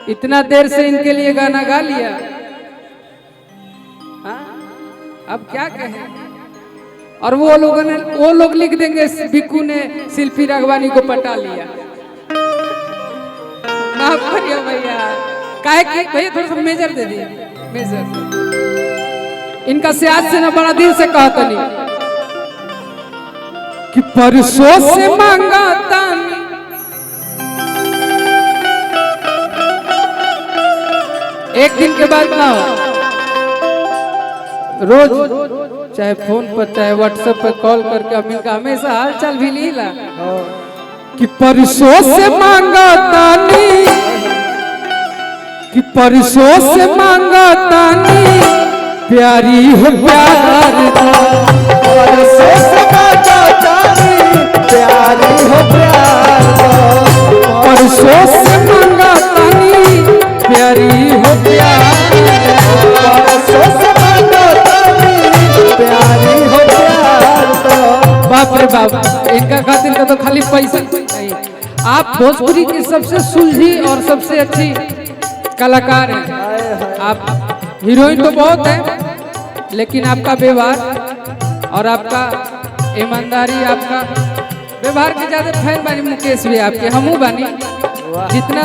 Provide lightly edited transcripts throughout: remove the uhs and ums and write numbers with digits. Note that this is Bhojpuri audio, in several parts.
इतना देर से इनके लिए गाना गा लिया, हाँ? अब क्या कहें। और वो लोग लिख देंगे बिक्कू ने शिल्पी राघवानी को पटा लिया। माफ करिए भैया, काहे कि भैया थोड़ा सा मेजर दे दिए, मेजर। इनका सियाज से ना बड़ा दिल से कहता नहीं कि परसों से मांगा तानी एक दिन के बाद ना, रोज चाहे फोन पर चाहे व्हाट्सएप पर कॉल करके अब इनका हमेशा हाल चाल भी लीला कि परसों से मांगा तानी, कि परसों से मांगा तानी प्यारी हो प्यार दा, परसों से मांगा तानी प्यारी हो प्यार दा, परसों से मांगा तानी प्यारी हो प्यार, परसों से मांगा तानी प्यारी हो प्यार दा। बाप रे बाप, इनका खातिर का तो खाली पैसा नहीं। आप भोजपुरी की सबसे सुलझी और सबसे अच्छी कलाकार हैं। आप हीरोइन तो बहुत है, लेकिन आपका व्यवहार और आपका ईमानदारी, आपका व्यवहार के ज्यादा फैन बानी मुकेश भी आपके, हमू बानी। जितना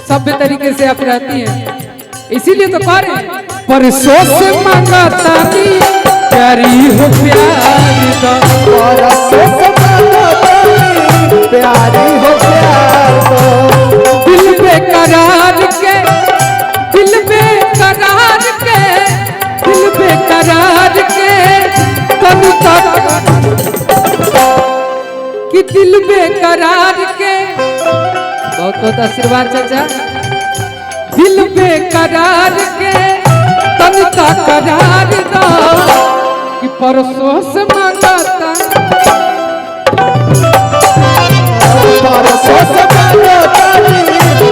सभ्य तरीके से आप रहती हैं, इसीलिए तो कह रहे हैं परसों से मांगा तानी प्यारी हो प्यार दा, परसों से मांगा तानी प्यारी हो प्यार दा। दिल बेकरार के, दिल बेकरार के, दिल बेकरार के तन तक, कि दिल बेकरार के, बहुत बहुत आशीर्वाद चाचा। दिल बेकरार के तन तक करार दा, कि परसों से मांगा तानी, परसों से मांगा तानी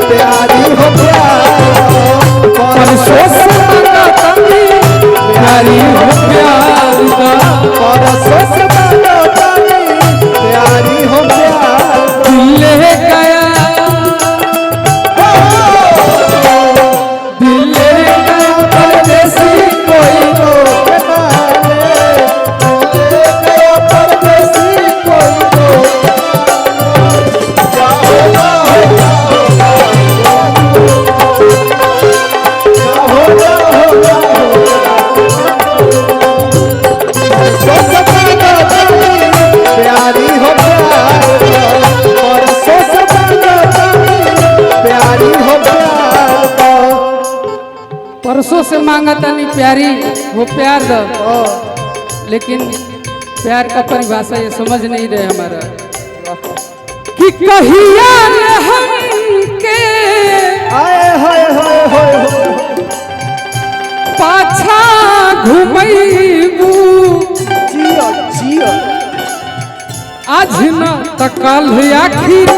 प्यारी हो प्यार दा, परसों से मांगा तानी प्यारी हो प्यार दा, परसों से मांगा तानी प्यारी हो प्यार दा। दिल ले गया, दिल ले गया परदेसी कोई तो परदेसी कोई तो प्यारी हो प्यार दा, परसों से मांगा तानी प्यारी हो प्यार दा। परसों से मांगा तानी प्यारी वो प्यार दो, लेकिन प्यार का परिभाषा ये समझ नहीं रहे हमारा कि कहिया हमके आए हाय हाय हाय पाछा घुमैबू, जिया जिया आज न त कल आखिर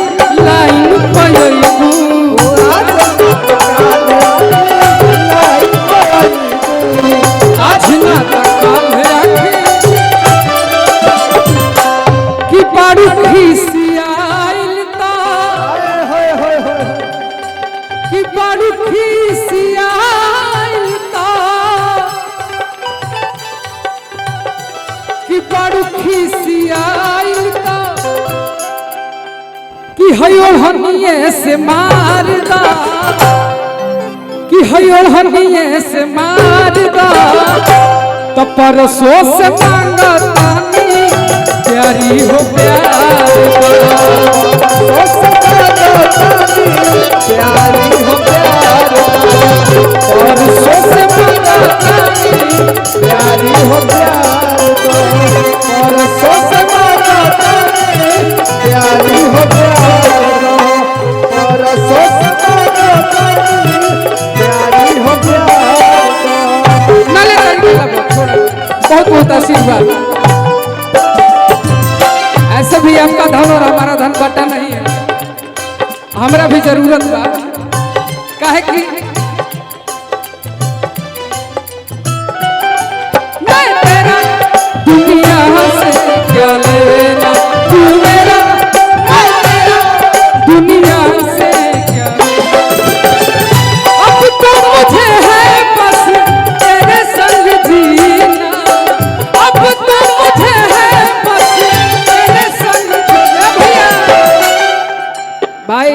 लाइन पयबू, आज न त कल आखिर, कि बड़ी खिसियाइल ता, कि बड़ी खिसियाइल ता, कि बड़ी खिसियाइल ता, कि हयो हनिए से मार दा, कि हयो हनिए से मार दा, तो परसों से मांगा तानी प्यारी हो प्यार दा, प्यारी हो प्यार दा, परसों से मांगा तानी प्यारी हो प्यार दा, परसों से मांगा तानी प्यारी हो प्यार दा, परसों से मांगा तानी प्यारी हो प्यार दा। नाले बहुत बहुत आशीर्वाद। ऐसे भी आपका धन और हमारा धन बटा नहीं है, हमरा भी जरूरत बा, काहे कि मैं तेरा दुनिया से क्या लेना, तू मेरा, मैं तेरा दुनिया से भाई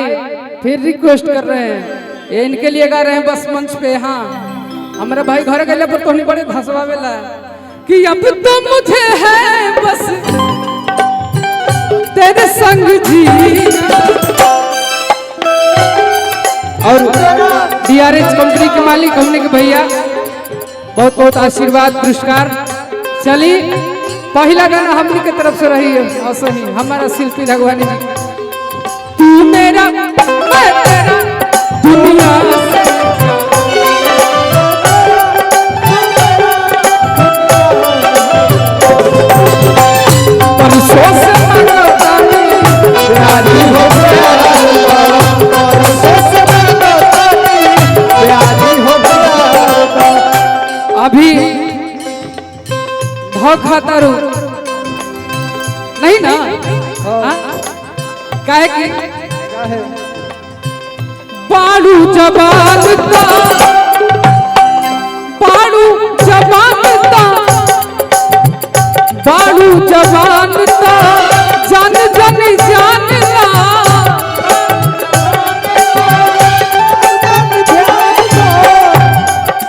फिर रिक्वेस्ट कर रहे हैं, ये इनके लिए गा रहे हैं बस मंच पे। हाँ हमारे भाई घर गए पर तो नहीं बड़े धसवावेला कि अब तो मुझे है बस तेरे संग जीना। और DRH कंपनी के मालिक हमने के भैया बहुत बहुत आशीर्वाद पुरस्कार। चलिए पहला गाना हमने के तरफ से रही है और सही हमारा शिल्पी रघवानी जी। तू मेरा मैं तेरा दुनिया से परसों से मंगता नहीं प्यारी हो परसों से मंगता नहीं प्यारी हो अभी भाव खाता रू नहीं ना। हाँ? काहे की पाड़ू जबानता पाड़ू जबानता पाड़ू जबानता जान जान जानला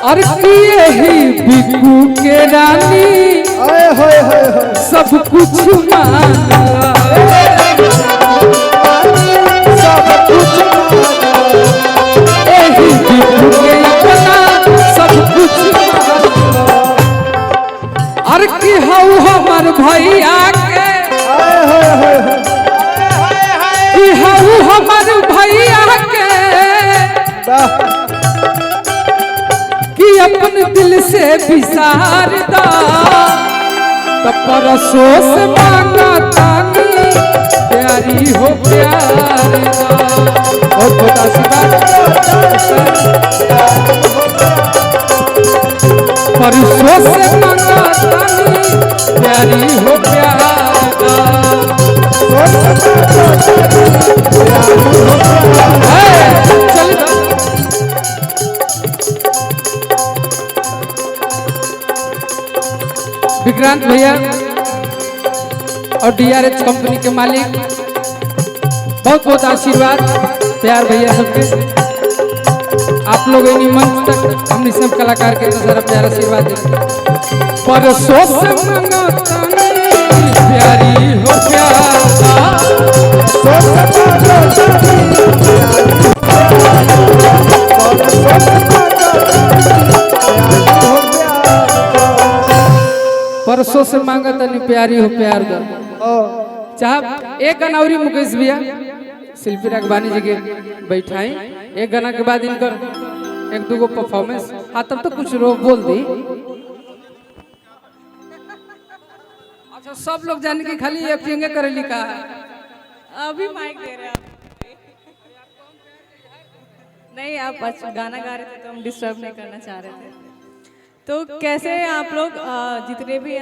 और किए ही बिकू के रानी सब कुछ मांगा सब कुछ यही बिकू के अपना सब कुछ मांगा। और की हऊ हमर भैया के की हऊ हमर भैया के कि अपन दिल से विसार दा तब परसों से मांगा तानी प्यारी हो प्यार दा। और बता परसों से मांगा तानी प्यारी हो प्यार दा। चल विक्रांत भैया और DRH कंपनी के मालिक बहुत बहुत आशीर्वाद प्यार भैया सबके। आप लोग इन्हीं मंच तक हमने सब कलाकार के सारा प्यार आशीर्वाद देंगे। परसों से मंगता नहीं प्यारी हो प्यार परसों से मांगा तनी प्यारी हो प्यार दा। चाहे एक गाना और मुकेश भैया शिल्पी रघवानी जी के बैठाई, एक गाना के बाद इनकर एक दो परफॉर्मेंस। हाँ तब तो कुछ रोक बोल दी। अच्छा सब लोग जाने की खाली एक्टिंग करे लिखा है। अभी माइक दे रहे हैं आप। नहीं आप गाना गा रहे थे तो हम डिस्टर्ब नहीं करना चाह रहे थे। तो कैसे आप लोग जितने भी